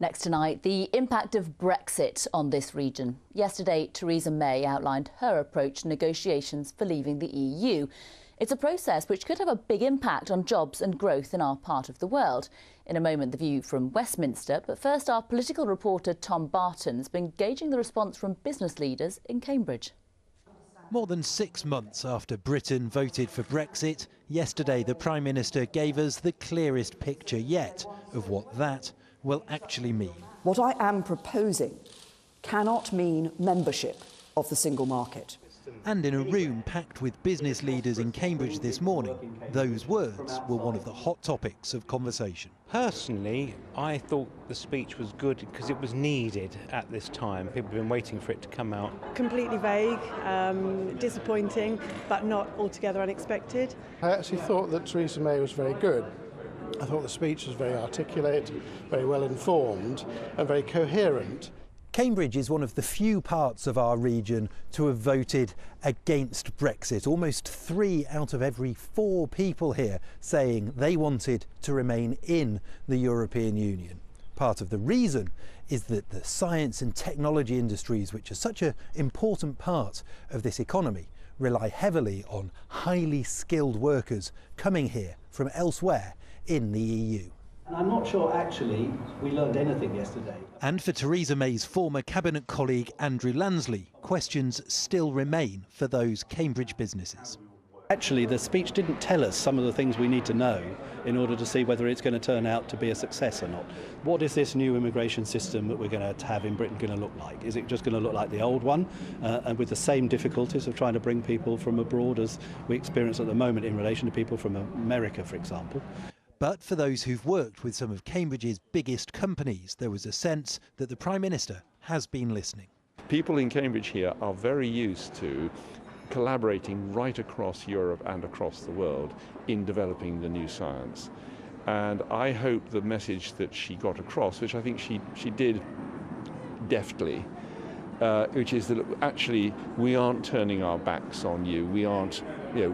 Next tonight, the impact of Brexit on this region. Yesterday, Theresa May outlined her approach to negotiations for leaving the EU. It's a process which could have a big impact on jobs and growth in our part of the world. In a moment, the view from Westminster. But first, our political reporter Tom Barton has been gauging the response from business leaders in Cambridge. More than 6 months after Britain voted for Brexit, yesterday the Prime Minister gave us the clearest picture yet of what that will actually mean. What I am proposing cannot mean membership of the single market. And in a room packed with business leaders in Cambridge this morning, those words were one of the hot topics of conversation. Personally, I thought the speech was good because it was needed at this time. People have been waiting for it to come out. Completely vague, disappointing, but not altogether unexpected. I actually thought that Theresa May was very good. I thought the speech was very articulate, very well informed and very coherent. Cambridge is one of the few parts of our region to have voted against Brexit. Almost 3 out of every 4 people here saying they wanted to remain in the European Union. Part of the reason is that the science and technology industries, which are such an important part of this economy, rely heavily on highly skilled workers coming here from elsewhere in the EU. And I'm not sure actually we learned anything yesterday. And for Theresa May's former cabinet colleague Andrew Lansley, questions still remain for those Cambridge businesses. Actually, the speech didn't tell us some of the things we need to know in order to see whether it's going to turn out to be a success or not. What is this new immigration system that we're going to have in Britain going to look like? Is it just going to look like the old one and with the same difficulties of trying to bring people from abroad as we experience at the moment in relation to people from America, for example? But for those who've worked with some of Cambridge's biggest companies, there was a sense that the Prime Minister has been listening. People in Cambridge here are very used to collaborating right across Europe and across the world in developing the new science. And I hope the message that she got across, which I think she did deftly, which is that actually we aren't turning our backs on you, we aren't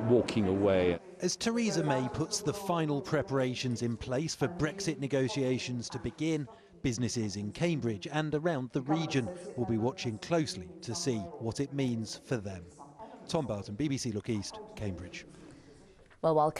walking away. As Theresa May puts the final preparations in place for Brexit negotiations to begin, businesses in Cambridge and around the region will be watching closely to see what it means for them. Tom Barton, BBC Look East, Cambridge. Well, while